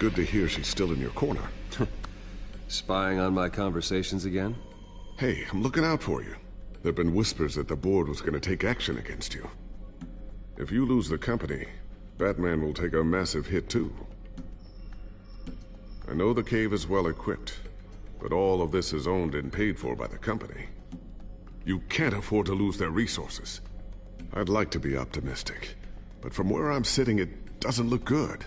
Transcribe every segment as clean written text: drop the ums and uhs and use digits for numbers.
good to hear she's still in your corner. Spying on my conversations again? Hey, I'm looking out for you. There've been whispers that the board was going to take action against you. If you lose the company, Batman will take a massive hit too. I know the cave is well equipped, but all of this is owned and paid for by the company. You can't afford to lose their resources. I'd like to be optimistic, but from where I'm sitting, it doesn't look good.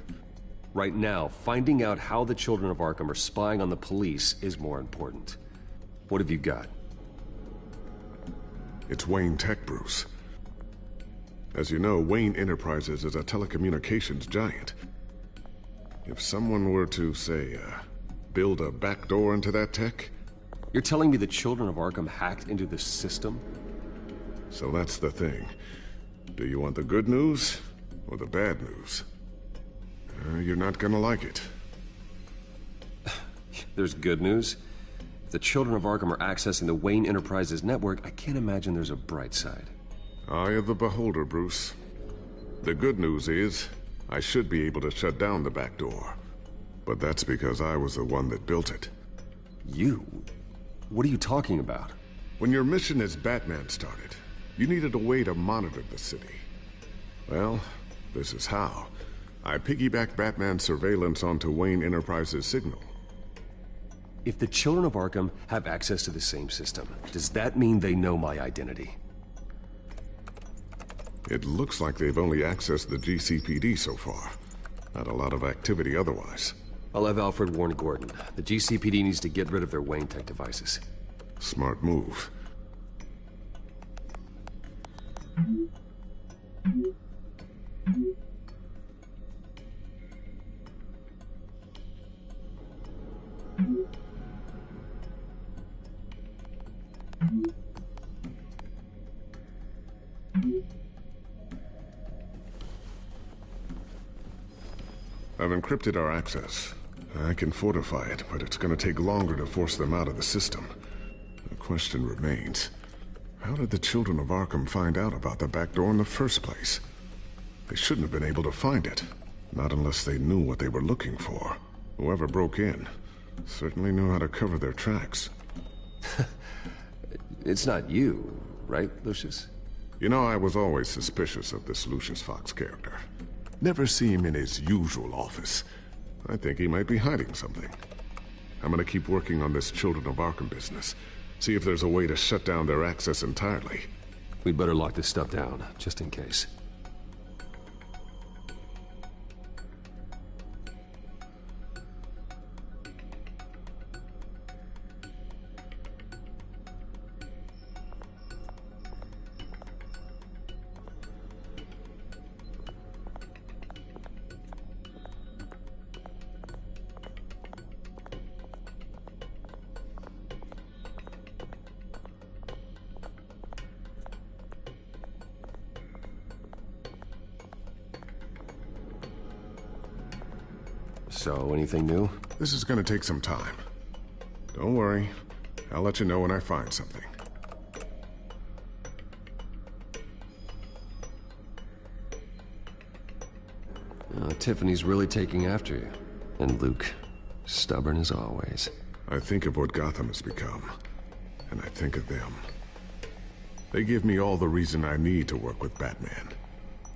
Right now, finding out how the children of Arkham are spying on the police is more important. What have you got? It's Wayne Tech, Bruce. As you know, Wayne Enterprises is a telecommunications giant. If someone were to, say, build a backdoor into that tech... You're telling me the children of Arkham hacked into the system? So that's the thing. Do you want the good news or the bad news? You're not gonna like it. There's good news. If the children of Arkham are accessing the Wayne Enterprises network, I can't imagine there's a bright side. Eye of the beholder, Bruce. The good news is, I should be able to shut down the back door. But that's because I was the one that built it. You? What are you talking about? When your mission as Batman started, you needed a way to monitor the city. Well, this is how. I piggybacked Batman's surveillance onto Wayne Enterprises' signal. If the children of Arkham have access to the same system, does that mean they know my identity? It looks like they've only accessed the GCPD so far. Not a lot of activity otherwise. I'll have Alfred warn Gordon. The GCPD needs to get rid of their Wayne Tech devices. Smart move. I've encrypted our access. I can fortify it, but it's going to take longer to force them out of the system. The question remains, how did the children of Arkham find out about the back door in the first place? They shouldn't have been able to find it. Not unless they knew what they were looking for. Whoever broke in certainly knew how to cover their tracks. It's not you, right, Lucius? You know, I was always suspicious of this Lucius Fox character. Never see him in his usual office. I think he might be hiding something. I'm gonna keep working on this Children of Arkham business. See if there's a way to shut down their access entirely. We'd better lock this stuff down, just in case. So, anything new? This is gonna take some time. Don't worry. I'll let you know when I find something. Tiffany's really taking after you. And Luke, stubborn as always. I think of what Gotham has become, and I think of them. They give me all the reason I need to work with Batman.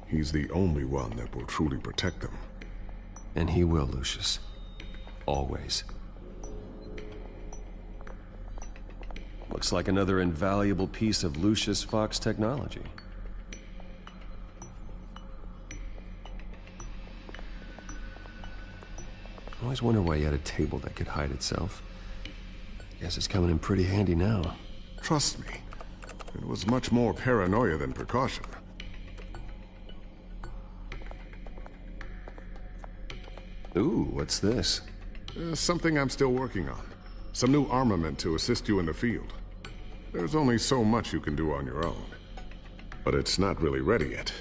He's the only one that will truly protect them. And he will, Lucius. Always. Looks like another invaluable piece of Lucius Fox technology. I always wonder why you had a table that could hide itself. Guess it's coming in pretty handy now. Trust me, it was much more paranoia than precaution. Ooh, what's this? Something I'm still working on. Some new armament to assist you in the field. There's only so much you can do on your own. But it's not really ready yet.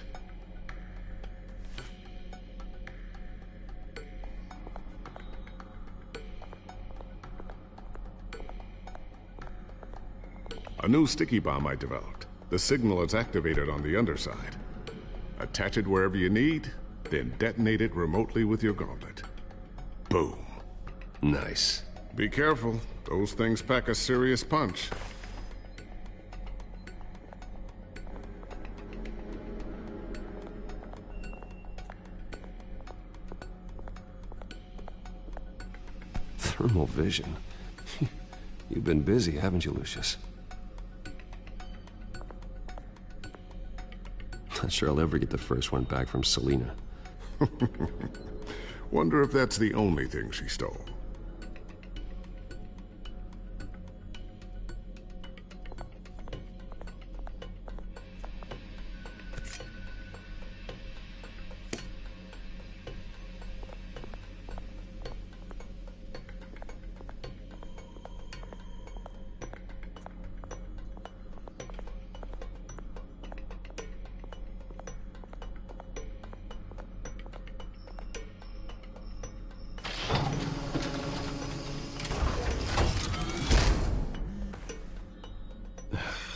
A new sticky bomb I developed. The signal is activated on the underside. Attach it wherever you need, then detonate it remotely with your gauntlet. Boom. Nice. Be careful. Those things pack a serious punch. Thermal vision. You've been busy, haven't you, Lucius? Not sure I'll ever get the first one back from Selena. Wonder if that's the only thing she stole.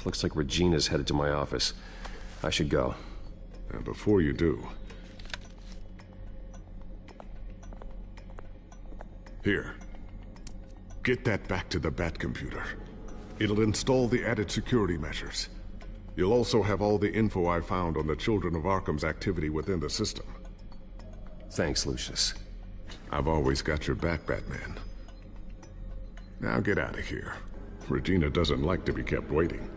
Looks like Regina's headed to my office. I should go. And before you do... Here. Get that back to the Bat computer. It'll install the added security measures. You'll also have all the info I found on the Children of Arkham's activity within the system. Thanks, Lucius. I've always got your back, Batman. Now get out of here. Regina doesn't like to be kept waiting.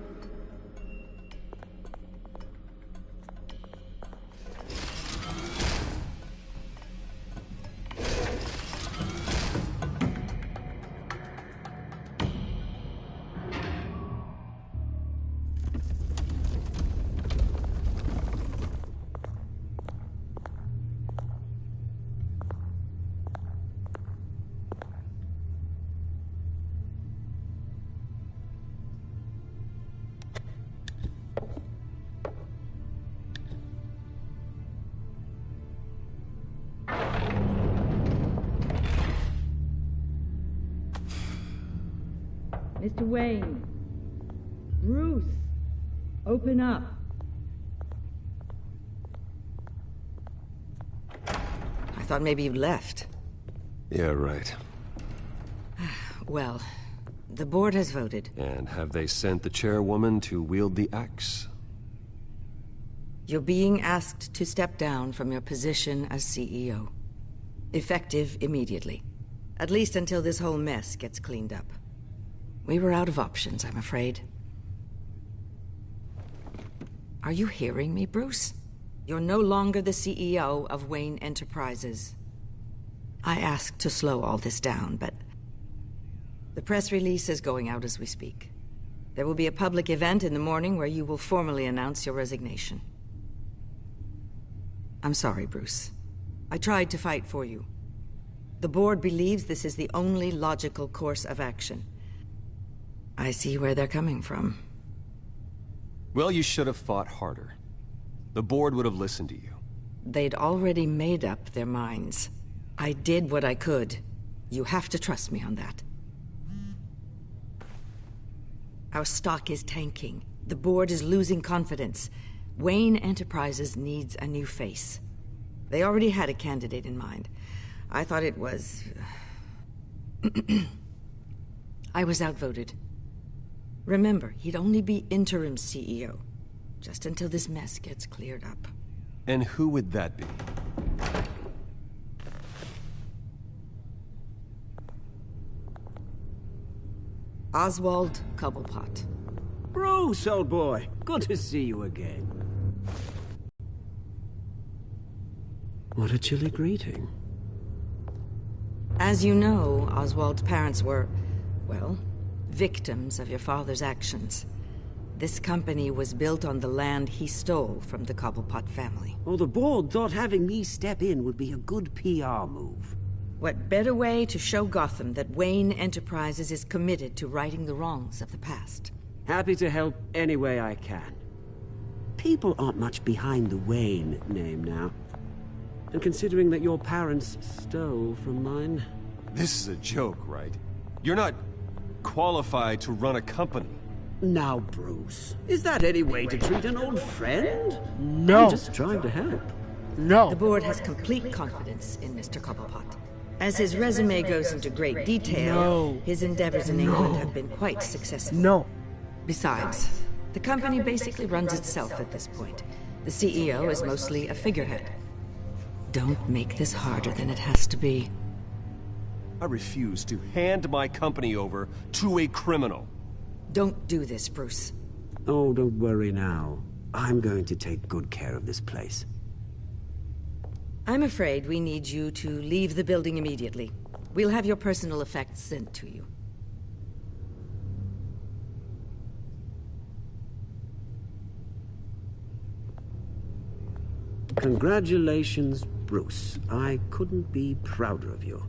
Mr. Wayne. Bruce. Open up. I thought maybe you'd left. Yeah, right. Well, the board has voted. And have they sent the chairwoman to wield the axe? You're being asked to step down from your position as CEO. Effective immediately. At least until this whole mess gets cleaned up. We were out of options, I'm afraid. Are you hearing me, Bruce? You're no longer the CEO of Wayne Enterprises. I asked to slow all this down, but... the press release is going out as we speak. There will be a public event in the morning where you will formally announce your resignation. I'm sorry, Bruce. I tried to fight for you. The board believes this is the only logical course of action. I see where they're coming from. Well, you should have fought harder. The board would have listened to you. They'd already made up their minds. I did what I could. You have to trust me on that. Our stock is tanking. The board is losing confidence. Wayne Enterprises needs a new face. They already had a candidate in mind. I thought it was... I was outvoted. Remember, he'd only be interim CEO, just until this mess gets cleared up. And who would that be? Oswald Cobblepot. Bruce, old boy. Good to see you again. What a chilly greeting. As you know, Oswald's parents were, well, victims of your father's actions. This company was built on the land he stole from the Cobblepot family. Well, the board thought having me step in would be a good PR move. What better way to show Gotham that Wayne Enterprises is committed to righting the wrongs of the past? Happy to help any way I can. People aren't much behind the Wayne name now. And considering that your parents stole from mine... This is a joke, right? You're not qualified to run a company. Now, Bruce, is that any way to treat an old friend? No. I'm just trying to help. No. The board has complete confidence in Mr. Cobblepot. As his resume goes into great detail, his endeavors in England have been quite successful. No. Besides, the company basically runs itself at this point. The CEO is mostly a figurehead. Don't make this harder than it has to be. I refuse to hand my company over to a criminal. Don't do this, Bruce. Oh, don't worry now. I'm going to take good care of this place. I'm afraid we need you to leave the building immediately. We'll have your personal effects sent to you. Congratulations, Bruce. I couldn't be prouder of you.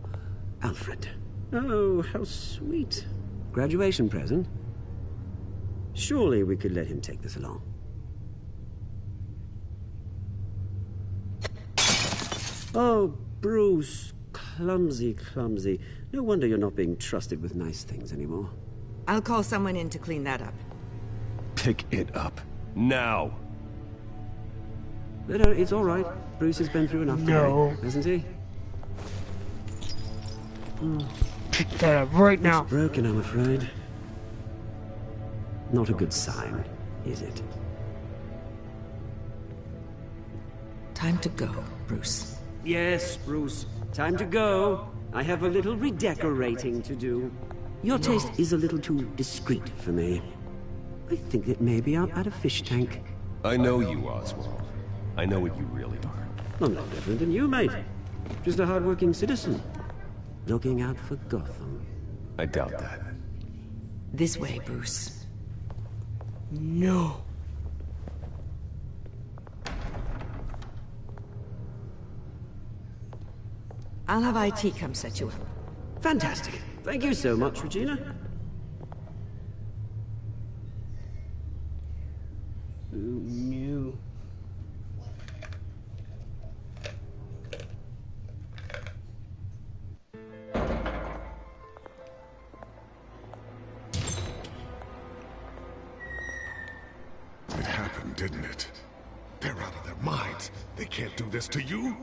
Alfred. Oh, how sweet. Graduation present? Surely we could let him take this along. Oh, Bruce. Clumsy, clumsy. No wonder you're not being trusted with nice things anymore. I'll call someone in to clean that up. Pick it up. Now! But it's all right. Bruce has been through enough today, hasn't he? Pick that up right now. It's broken, I'm afraid. Not a good sign, is it? Time to go, Bruce. Yes, Bruce. Time to go. I have a little redecorating to do. Your taste is a little too discreet for me. I think that maybe I'm at a fish tank. I know you, Oswald. I know what you really are. I'm no different than you, mate. Just a hard-working citizen. Looking out for Gotham. I doubt that. This way, Bruce. No. I'll have IT come set you up. Fantastic. Thank you so much, Regina. No. It happened, didn't it? They're out of their minds. They can't do this to you.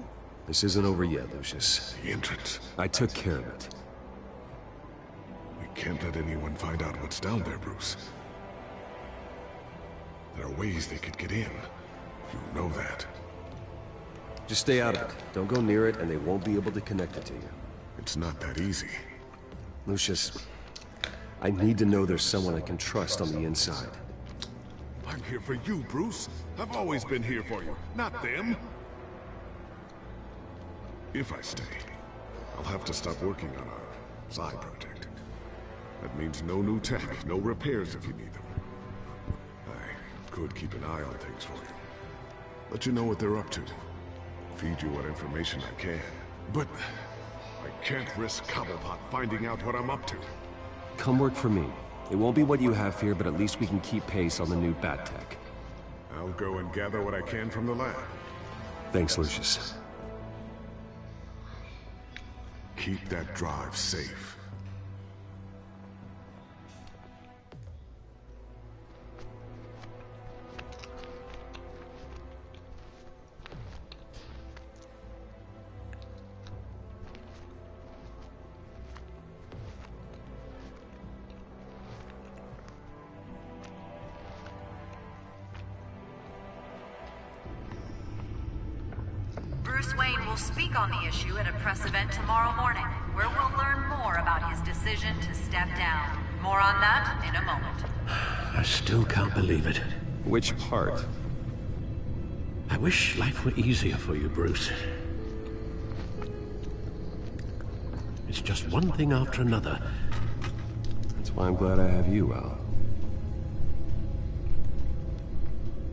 This isn't over yet, Lucius. The entrance. I took care of it. We can't let anyone find out what's down there, Bruce. There are ways they could get in. You know that. Just stay out of it. Don't go near it, and they won't be able to connect it to you. It's not that easy. Lucius, I need to know there's someone I can trust on the inside. I'm here for you, Bruce. I've always been here for you, not them. If I stay, I'll have to stop working on our side project. That means no new tech, no repairs if you need them. I could keep an eye on things for you. Let you know what they're up to. Feed you what information I can. But I can't risk Cobblepot finding out what I'm up to. Come work for me. It won't be what you have here, but at least we can keep pace on the new bat tech. I'll go and gather what I can from the lab. Thanks, Lucius. Keep that drive safe. Bruce Wayne will speak on the issue at a press event tomorrow morning, where we'll learn more about his decision to step down. More on that in a moment. I still can't believe it. Which part? I wish life were easier for you, Bruce. It's just one thing after another. That's why I'm glad I have you, Al.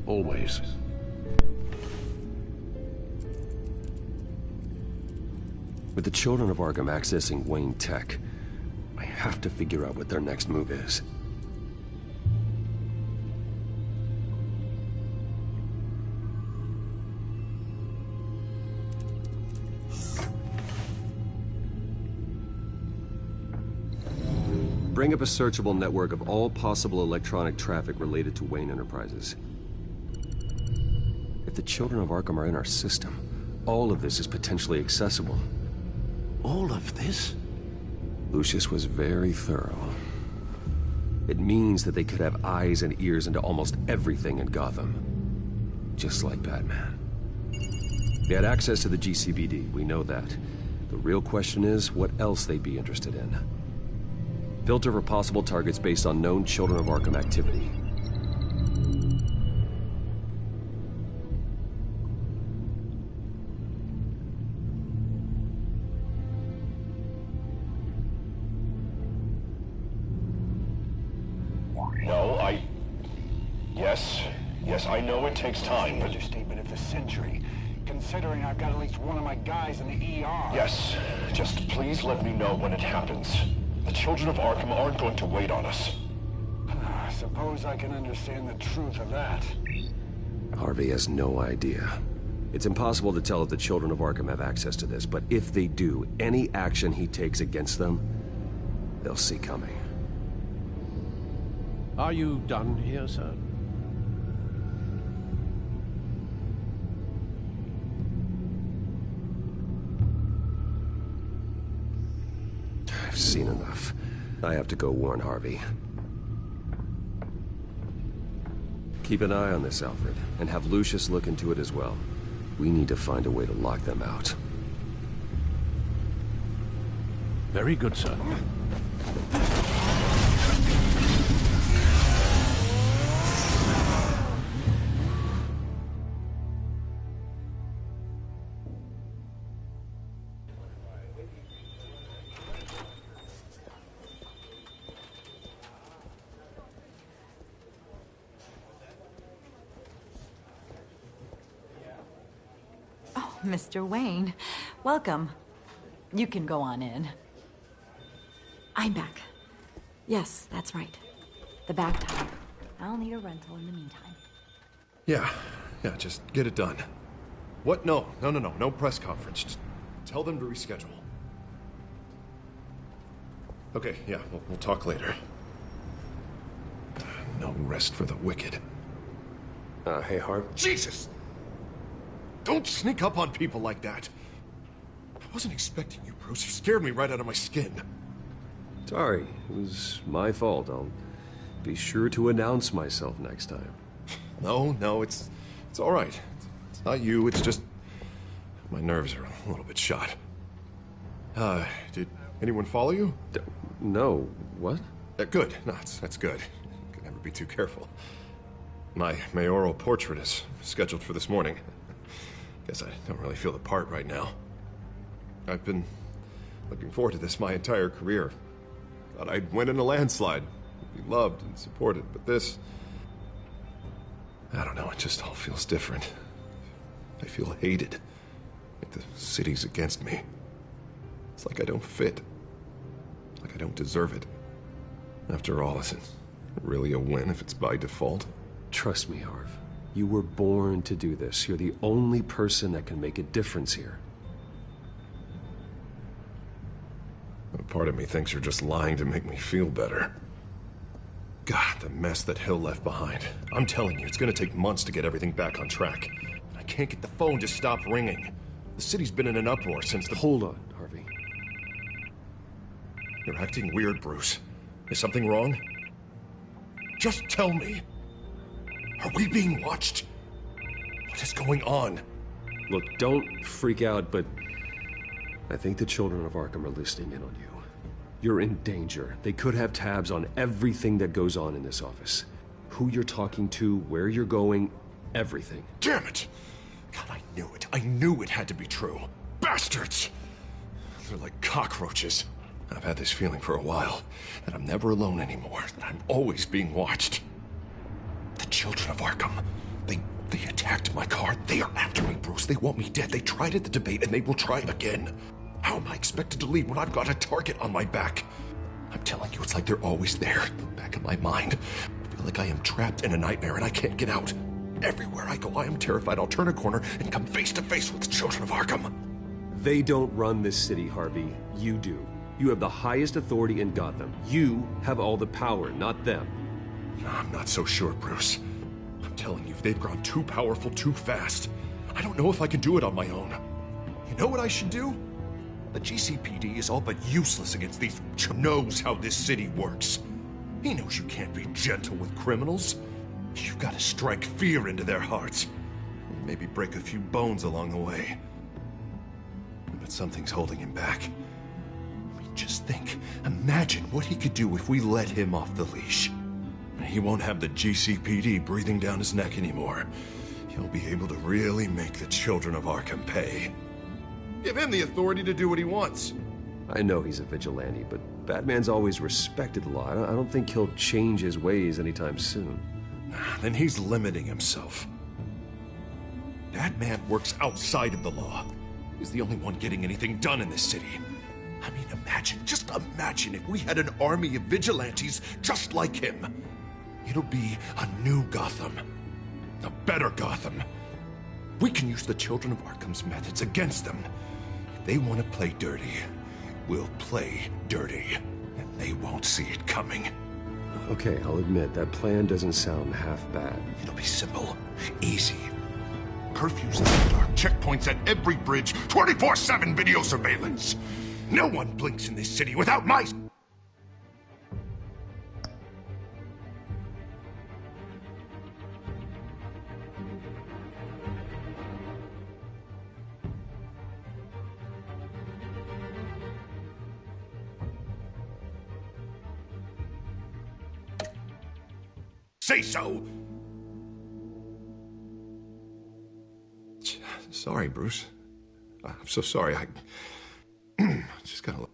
Always. With the children of Arkham accessing Wayne Tech, I have to figure out what their next move is. Bring up a searchable network of all possible electronic traffic related to Wayne Enterprises. If the children of Arkham are in our system, all of this is potentially accessible. All of this? Lucius was very thorough. It means that they could have eyes and ears into almost everything in Gotham. Just like Batman. They had access to the GCPD, we know that. The real question is, what else they'd be interested in. Filter for possible targets based on known Children of Arkham activity. Yes, I know it takes time, but... Understatement of the century, considering I've got at least one of my guys in the ER. Yes, just please let me know when it happens. The Children of Arkham aren't going to wait on us. I suppose I can understand the truth of that. Harvey has no idea. It's impossible to tell if the Children of Arkham have access to this, but if they do, any action he takes against them, they'll see coming. Are you done here, sir? I've seen enough. I have to go warn Harvey. Keep an eye on this, Alfred, and have Lucius look into it as well. We need to find a way to lock them out. Very good, sir. Mr. Wayne, welcome. You can go on in. I'm back. Yes, that's right. The back tire. I'll need a rental in the meantime. Yeah, just get it done. What? No press conference. Just tell them to reschedule. Okay, yeah, we'll talk later. No rest for the wicked. Hey, Harv. Jesus! Don't sneak up on people like that. I wasn't expecting you, Bruce. You scared me right out of my skin. Sorry, it was my fault. I'll be sure to announce myself next time. No, it's all right. It's not you, it's just... my nerves are a little bit shot. Did anyone follow you? No. What? Good. No, that's good. You can never be too careful. My mayoral portrait is scheduled for this morning. Guess I don't really feel the part right now. I've been looking forward to this my entire career. Thought I'd win in a landslide, be loved and supported, but this... I don't know, it just all feels different. I feel hated. Like the city's against me. It's like I don't fit. Like I don't deserve it. After all, is it really a win if it's by default? Trust me, Harv. You were born to do this. You're the only person that can make a difference here. A part of me thinks you're just lying to make me feel better. God, the mess that Hill left behind. I'm telling you, it's gonna take months to get everything back on track. I can't get the phone to stop ringing. The city's been in an uproar since the... Hold on, Harvey. You're acting weird, Bruce. Is something wrong? Just tell me. Are we being watched? What is going on? Look, don't freak out, but I think the Children of Arkham are listening in on you. You're in danger. They could have tabs on everything that goes on in this office. Who you're talking to, where you're going, everything. Damn it! God, I knew it. I knew it had to be true. Bastards! They're like cockroaches. I've had this feeling for a while, that I'm never alone anymore, that I'm always being watched. The Children of Arkham. They attacked my car. They are after me, Bruce. They want me dead. They tried at the debate, and they will try again. How am I expected to leave when I've got a target on my back? I'm telling you, it's like they're always there, in the back of my mind. I feel like I am trapped in a nightmare, and I can't get out. Everywhere I go, I am terrified I'll turn a corner and come face to face with the Children of Arkham. They don't run this city, Harvey. You do. You have the highest authority in Gotham. You have all the power, not them. I'm not so sure, Bruce. I'm telling you, they've grown too powerful too fast. I don't know if I can do it on my own. You know what I should do? The GCPD is all but useless against these knows how this city works. He knows you can't be gentle with criminals. You've got to strike fear into their hearts. Maybe break a few bones along the way. But something's holding him back. I mean, just think. Imagine what he could do if we let him off the leash. He won't have the GCPD breathing down his neck anymore. He'll be able to really make the children of Arkham pay. Give him the authority to do what he wants. I know he's a vigilante, but Batman's always respected the law. I don't think he'll change his ways anytime soon. Then he's limiting himself. That man works outside of the law. He's the only one getting anything done in this city. I mean, just imagine if we had an army of vigilantes just like him. It'll be a new Gotham. A better Gotham. We can use the children of Arkham's methods against them. If they want to play dirty, we'll play dirty. And they won't see it coming. Okay, I'll admit, that plan doesn't sound half bad. It'll be simple. Easy. Curfews in the dark, checkpoints at every bridge, 24/7 video surveillance. No one blinks in this city without my... say so. Sorry, Bruce. I'm so sorry. I just gotta...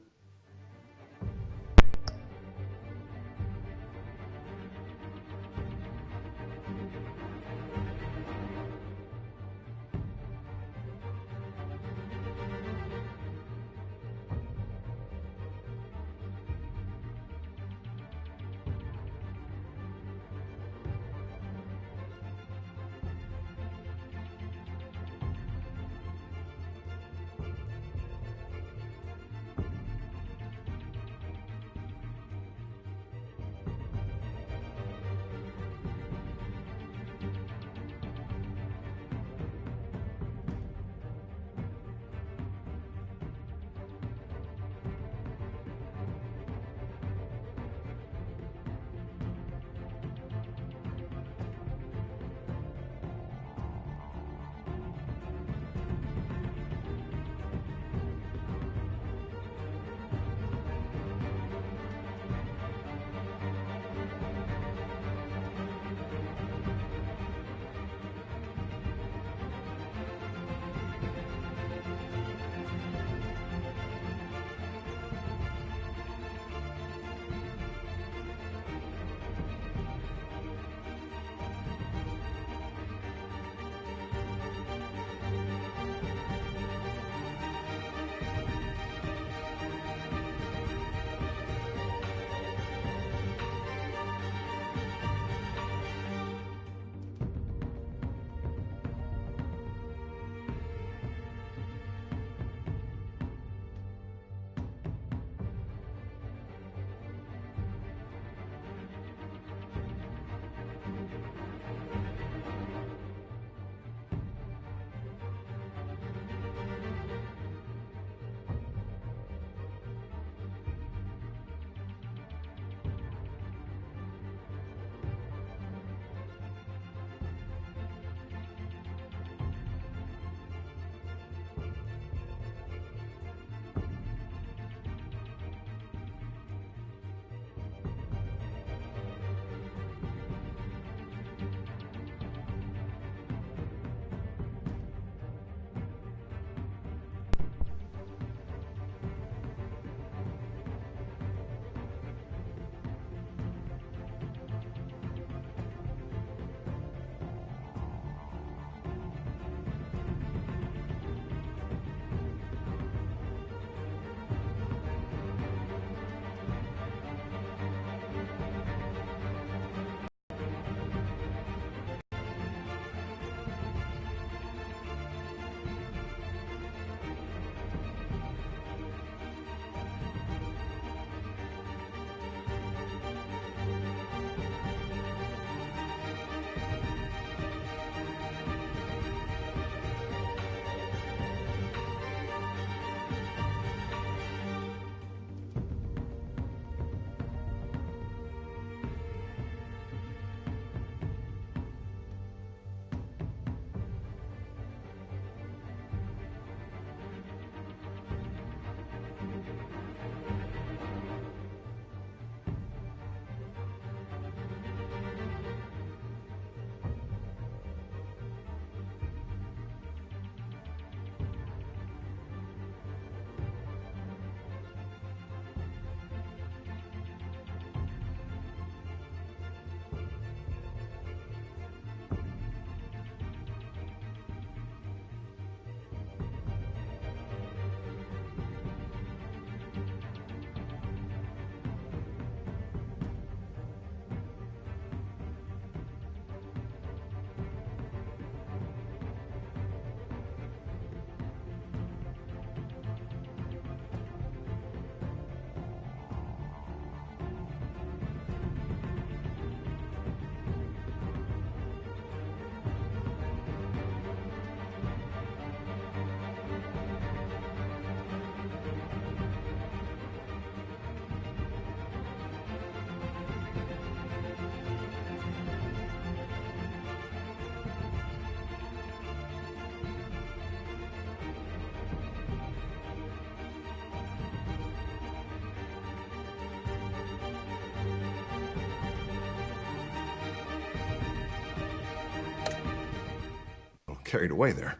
carried away there.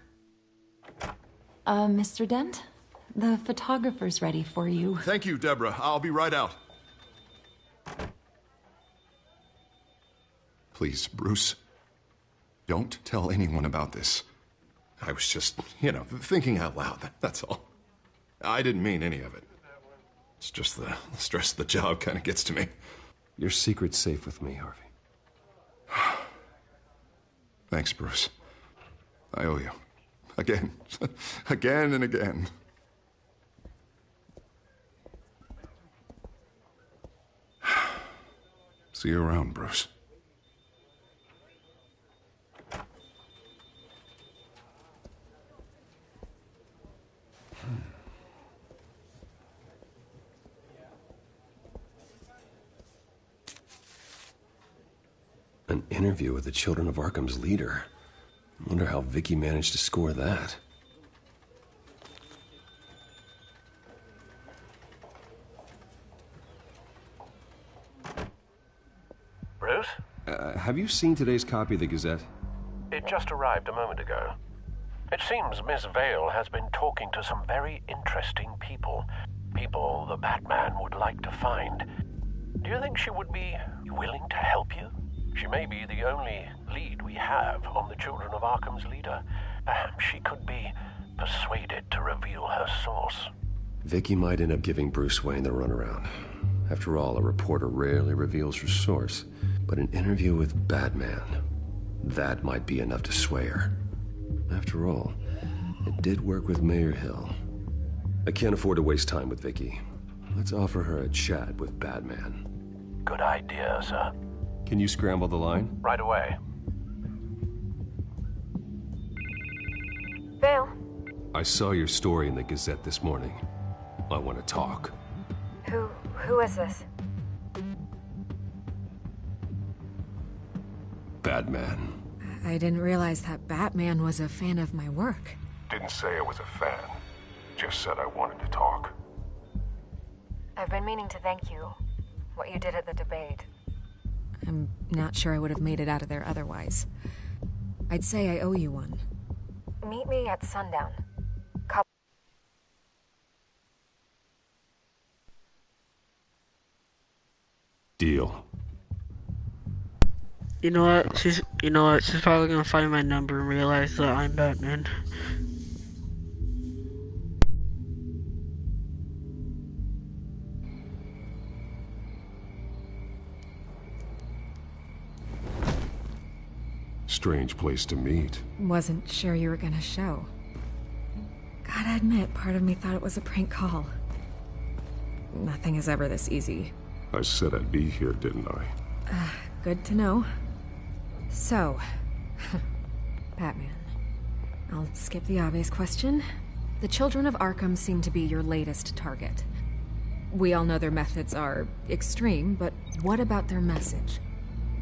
Mr. Dent? The photographer's ready for you. Thank you, Deborah. I'll be right out. Please, Bruce, don't tell anyone about this. I was just, thinking out loud, that's all. I didn't mean any of it. It's just the stress of the job kind of gets to me. Your secret's safe with me, Harvey. Thanks, Bruce. I owe you. Again. Again and again. See you around, Bruce. An interview with the Children of Arkham's leader. I wonder how Vicky managed to score that. Bruce? Have you seen today's copy of the Gazette? It just arrived a moment ago. It seems Miss Vale has been talking to some very interesting people. People the Batman would like to find. Do you think she would be willing to help you? She may be the only lead we have on the Children of Arkham's leader. Perhaps she could be persuaded to reveal her source. Vicky might end up giving Bruce Wayne the runaround. After all, a reporter rarely reveals her source. But an interview with Batman, that might be enough to sway her. After all, it did work with Mayor Hill. I can't afford to waste time with Vicky. Let's offer her a chat with Batman. Good idea, sir. Can you scramble the line? Right away. Vale. I saw your story in the Gazette this morning. I want to talk. Who is this? Batman. I didn't realize that Batman was a fan of my work. Didn't say I was a fan. Just said I wanted to talk. I've been meaning to thank you. What you did at the debate. I'm not sure I would have made it out of there otherwise. I'd say I owe you one. Meet me at sundown. Deal. You know what? She's probably gonna find my number and realize that I'm Batman. Strange place to meet. Wasn't sure you were gonna show. Gotta admit, part of me thought it was a prank call. Nothing is ever this easy. I said I'd be here, didn't I? Good to know. So, Batman. I'll skip the obvious question. The Children of Arkham seem to be your latest target. We all know their methods are extreme, but what about their message?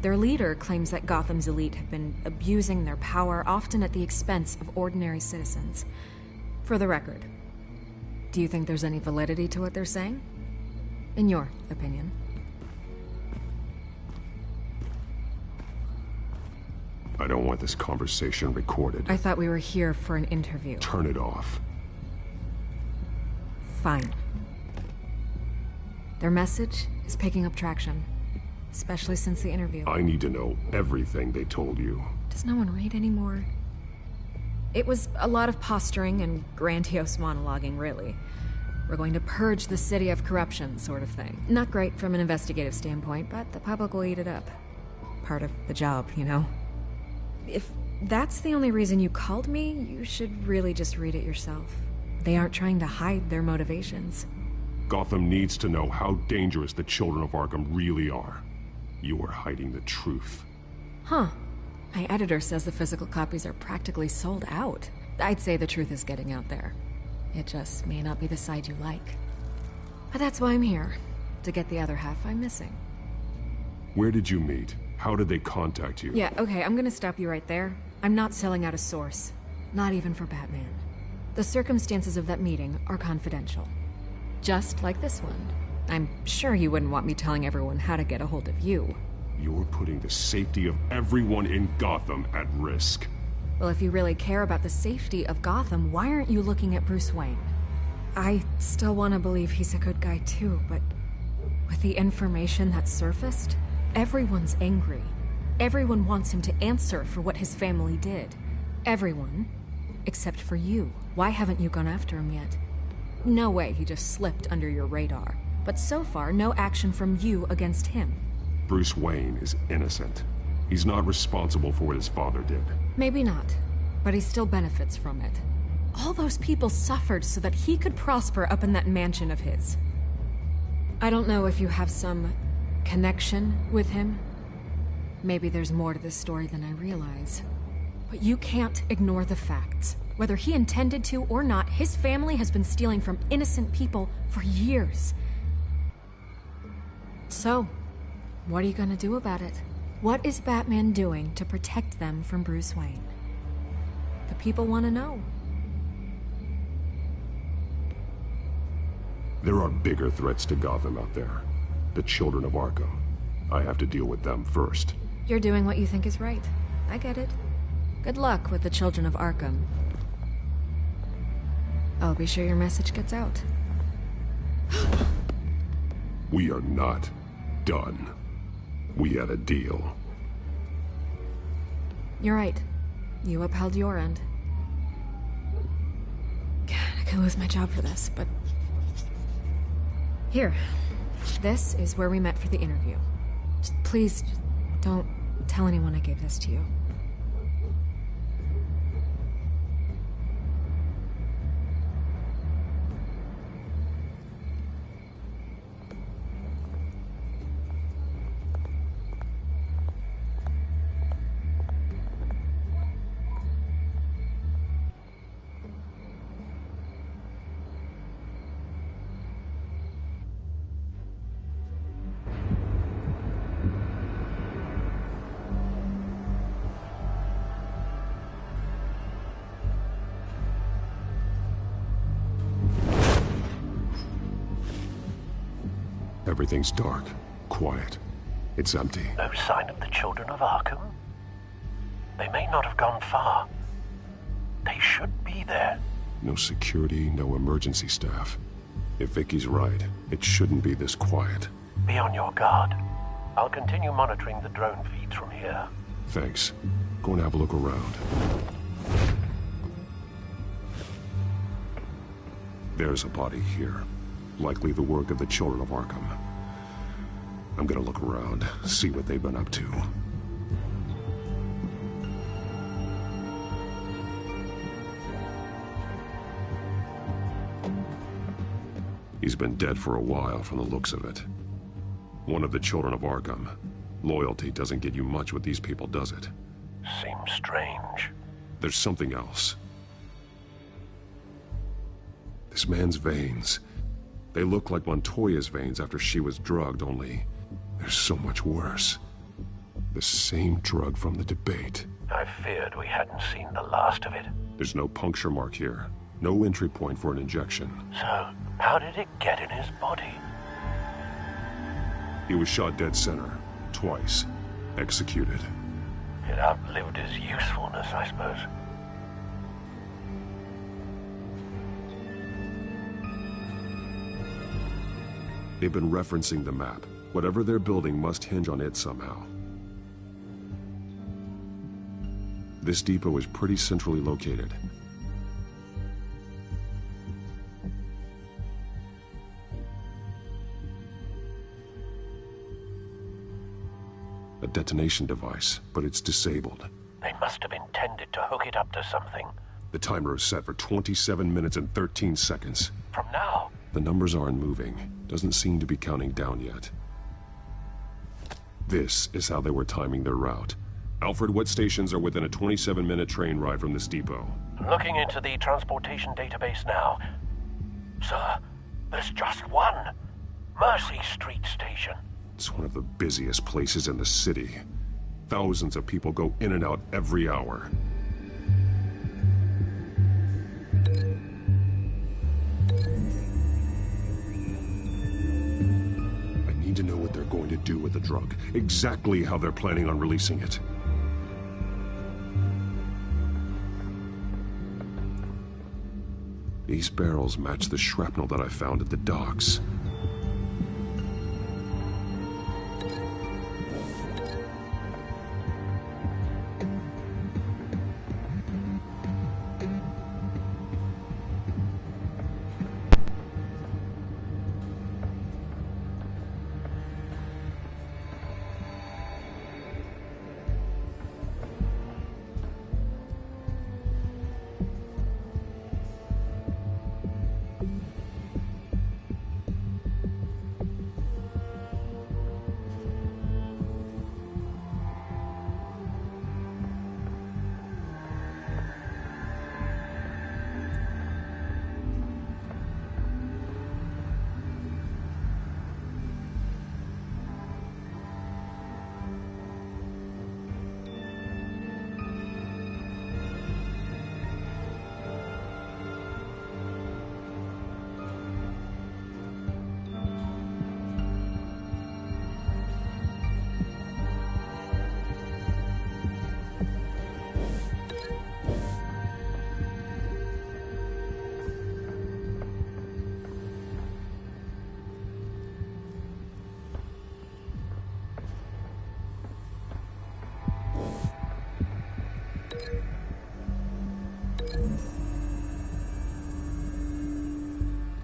Their leader claims that Gotham's elite have been abusing their power, often at the expense of ordinary citizens. For the record, do you think there's any validity to what they're saying? In your opinion? I don't want this conversation recorded. I thought we were here for an interview. Turn it off. Fine. Their message is picking up traction, especially since the interview. I need to know everything they told you. Does no one read anymore? It was a lot of posturing and grandiose monologuing, really. We're going to purge the city of corruption, sort of thing. Not great from an investigative standpoint, but the public will eat it up. Part of the job, you know? If that's the only reason you called me, you should really just read it yourself. They aren't trying to hide their motivations. Gotham needs to know how dangerous the Children of Arkham really are. You are hiding the truth. Huh. My editor says the physical copies are practically sold out. I'd say the truth is getting out there. It just may not be the side you like. But that's why I'm here, to get the other half I'm missing. Where did you meet? How did they contact you? Yeah, okay, I'm gonna stop you right there. I'm not selling out a source. Not even for Batman. The circumstances of that meeting are confidential. Just like this one. I'm sure you wouldn't want me telling everyone how to get a hold of you. You're putting the safety of everyone in Gotham at risk. Well, if you really care about the safety of Gotham, why aren't you looking at Bruce Wayne? I still want to believe he's a good guy too, but with the information that surfaced, everyone's angry. Everyone wants him to answer for what his family did. Everyone, except for you. Why haven't you gone after him yet? No way he just slipped under your radar. But so far, no action from you against him. Bruce Wayne is innocent. He's not responsible for what his father did. Maybe not, but he still benefits from it. All those people suffered so that he could prosper up in that mansion of his. I don't know if you have some connection with him. Maybe there's more to this story than I realize. But you can't ignore the facts. Whether he intended to or not, his family has been stealing from innocent people for years. So, what are you gonna do about it? What is Batman doing to protect them from Bruce Wayne? The people want to know. There are bigger threats to Gotham out there. The children of Arkham. I have to deal with them first. You're doing what you think is right. I get it. Good luck with the children of Arkham. I'll be sure your message gets out. We are not done. We had a deal. You're right. You upheld your end. God, I could lose my job for this, but... Here. This is where we met for the interview. Please, don't tell anyone I gave this to you. Everything's dark, quiet. It's empty. No sign of the children of Arkham? They may not have gone far. They should be there. No security, no emergency staff. If Vicky's right, it shouldn't be this quiet. Be on your guard. I'll continue monitoring the drone feeds from here. Thanks. Go and have a look around. There's a body here. Likely the work of the children of Arkham. I'm gonna look around, see what they've been up to. He's been dead for a while from the looks of it. One of the children of Arkham. Loyalty doesn't get you much with these people, does it? Seems strange. There's something else. This man's veins. They look like Montoya's veins after she was drugged, only they're so much worse. The same drug from the debate. I feared we hadn't seen the last of it. There's no puncture mark here. No entry point for an injection. So, how did it get in his body? He was shot dead center. Twice. Executed. It outlived his usefulness, I suppose. They've been referencing the map. Whatever they're building must hinge on it somehow. This depot is pretty centrally located. A detonation device, but it's disabled. They must have intended to hook it up to something. The timer is set for 27 minutes and 13 seconds. From now? The numbers aren't moving. Doesn't seem to be counting down yet. This is how they were timing their route. Alfred, what stations are within a 27-minute train ride from this depot? Looking into the transportation database now. Sir, there's just one. Mercy Street Station. It's one of the busiest places in the city. Thousands of people go in and out every hour. I need to know what they're going to do with the drug. Exactly how they're planning on releasing it. These barrels match the shrapnel that I found at the docks.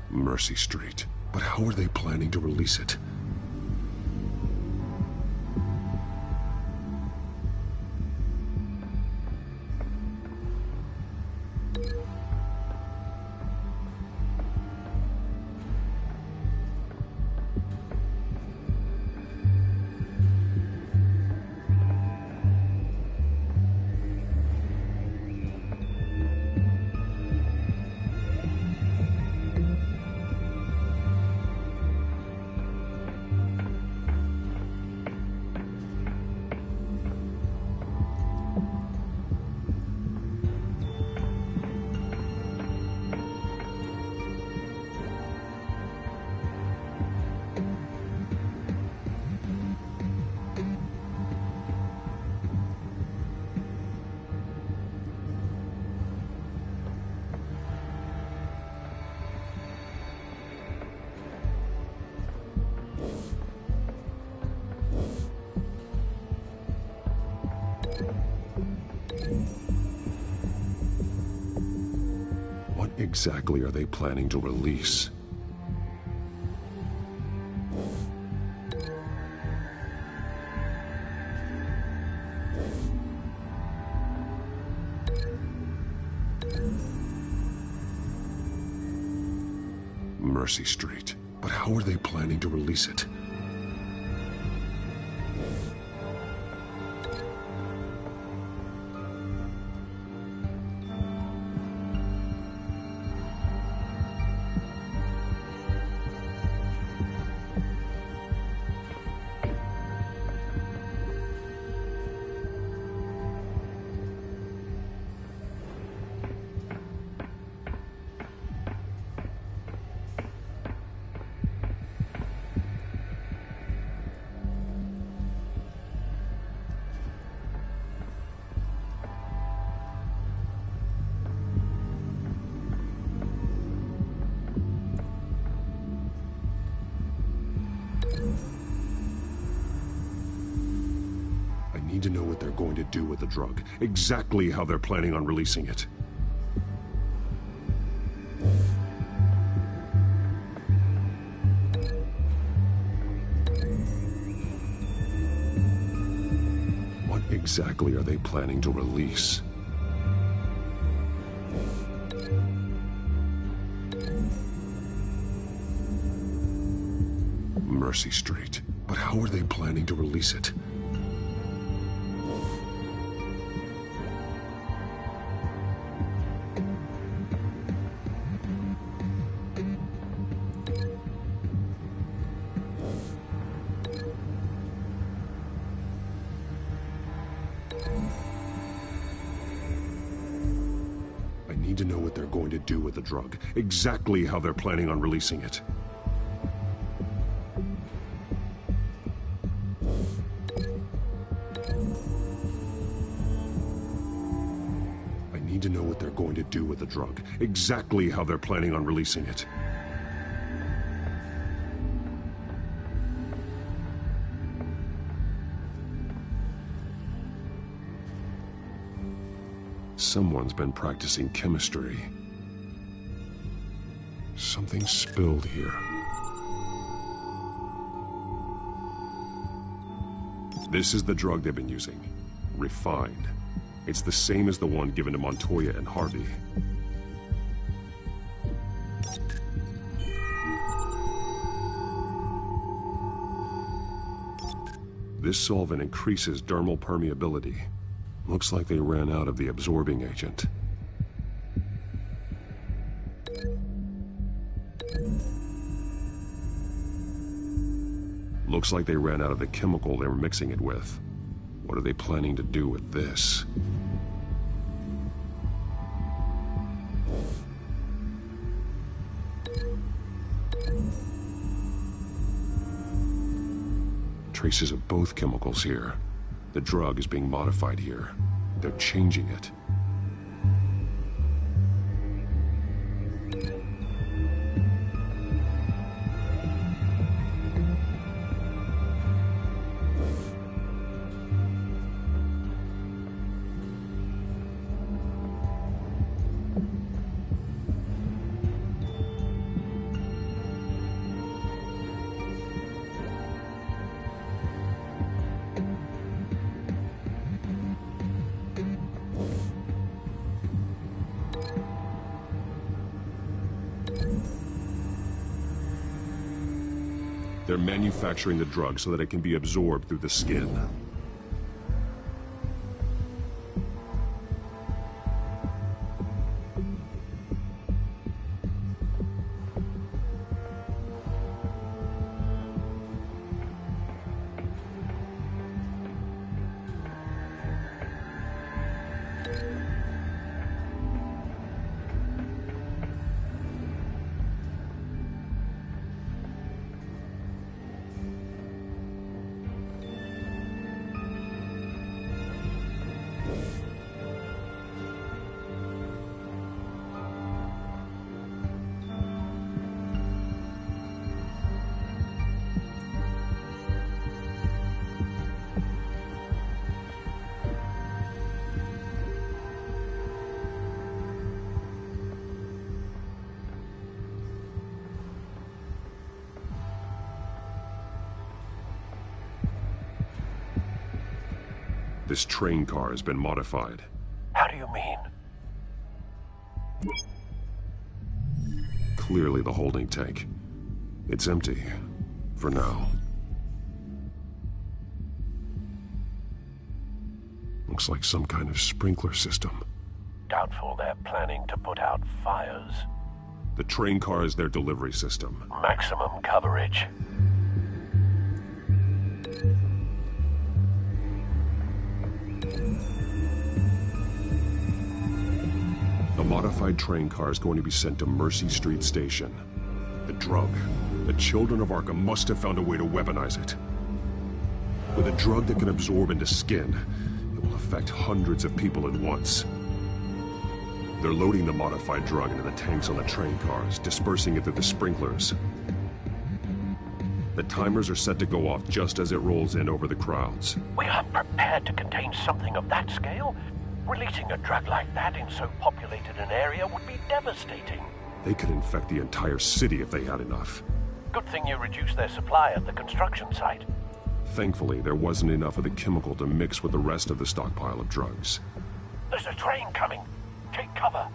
Mercy Street. But how are they planning to release it? What exactly are they planning to release? Mercy Street. But how are they planning to release it? I need to know what they're going to do with the drug. Exactly how they're planning on releasing it. What exactly are they planning to release? Mercy Street. But how are they planning to release it? I need to know what they're going to do with the drug. Exactly how they're planning on releasing it. I need to know what they're going to do with the drug. Exactly how they're planning on releasing it. Someone's been practicing chemistry. Something spilled here. This is the drug they've been using. Refined. It's the same as the one given to Montoya and Harvey. This solvent increases dermal permeability. Looks like they ran out of the absorbing agent. Looks like they ran out of the chemical they were mixing it with. What are they planning to do with this? Traces of both chemicals here. The drug is being modified here. They're changing it. They're manufacturing the drug so that it can be absorbed through the skin. This train car has been modified. How do you mean? Clearly the holding tank. It's empty. For now. Looks like some kind of sprinkler system. Doubtful they're planning to put out fires. The train car is their delivery system. Maximum coverage. The modified train car is going to be sent to Mercy Street Station. The drug. The children of Arkham must have found a way to weaponize it. With a drug that can absorb into skin, it will affect hundreds of people at once. They're loading the modified drug into the tanks on the train cars, dispersing it through the sprinklers. The timers are set to go off just as it rolls in over the crowds. We aren't prepared to contain something of that scale. Releasing a drug like that in so populated an area would be devastating. They could infect the entire city if they had enough. Good thing you reduced their supply at the construction site. Thankfully, there wasn't enough of the chemical to mix with the rest of the stockpile of drugs. There's a train coming. Take cover.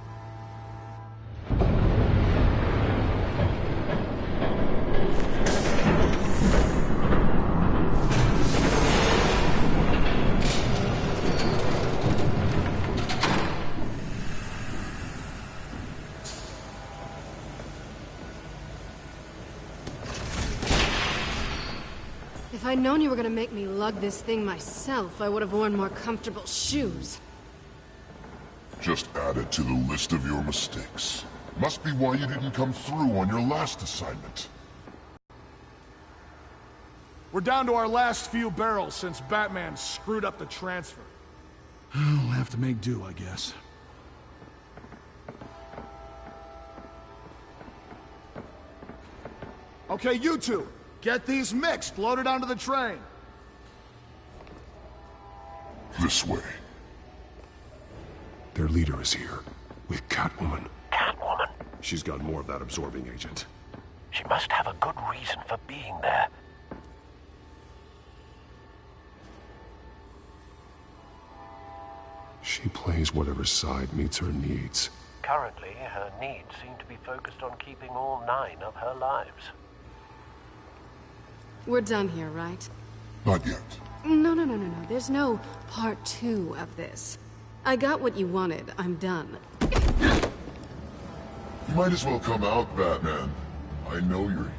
If I'd known you were gonna make me lug this thing myself, I would have worn more comfortable shoes. Just add it to the list of your mistakes. Must be why you didn't come through on your last assignment. We're down to our last few barrels since Batman screwed up the transfer. We'll have to make do, I guess. Okay, you two, get these mixed, loaded onto the train. This way. Their leader is here, with Catwoman. Catwoman? She's got more of that absorbing agent. She must have a good reason for being there. She plays whatever side meets her needs. Currently, her needs seem to be focused on keeping all 9 of her lives. We're done here, right? Not yet. No. There's no part 2 of this. I got what you wanted. I'm done. You might as well come out, Batman. I know you're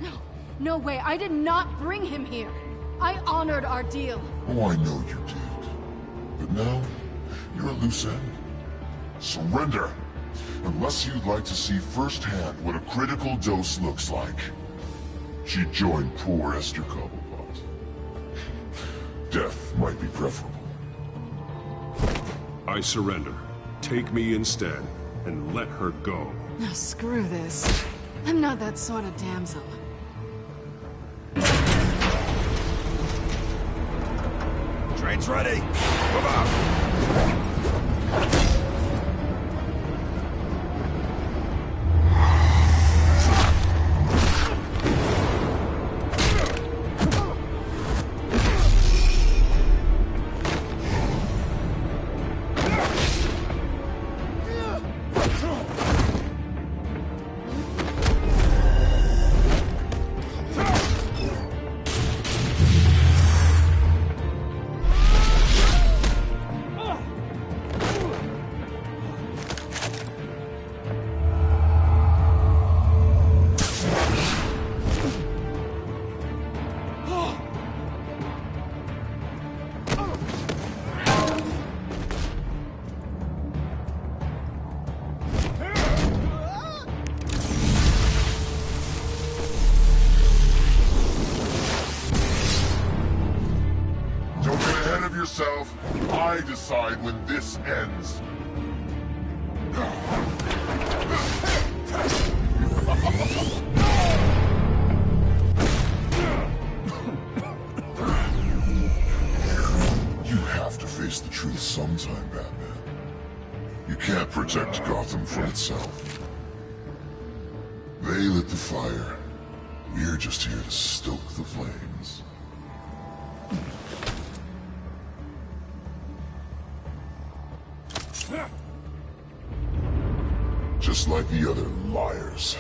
here. No way. I did not bring him here. I honored our deal. Oh, I know you did. But now, you're a loose end. Surrender! Unless you'd like to see firsthand what a critical dose looks like. She joined poor Esther Cobblepot. Death might be preferable. I surrender. Take me instead, and let her go. Now screw this. I'm not that sort of damsel. Train's ready. Come on. Yourself. I decide when this ends. You have to face the truth sometime, Batman. You can't protect Gotham from itself. They lit the fire. We're just here to stoke the flames. Just like the other liars.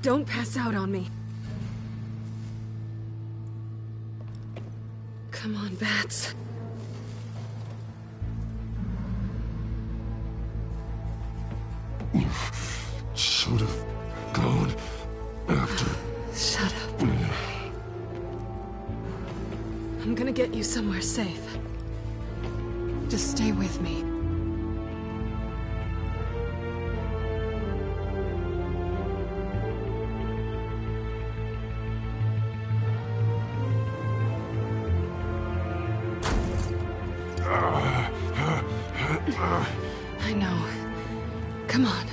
Don't pass out on me. Come on, Bats. You should have gone after. Shut up. I'm gonna get you somewhere safe. Just stay with me. I know. Come on.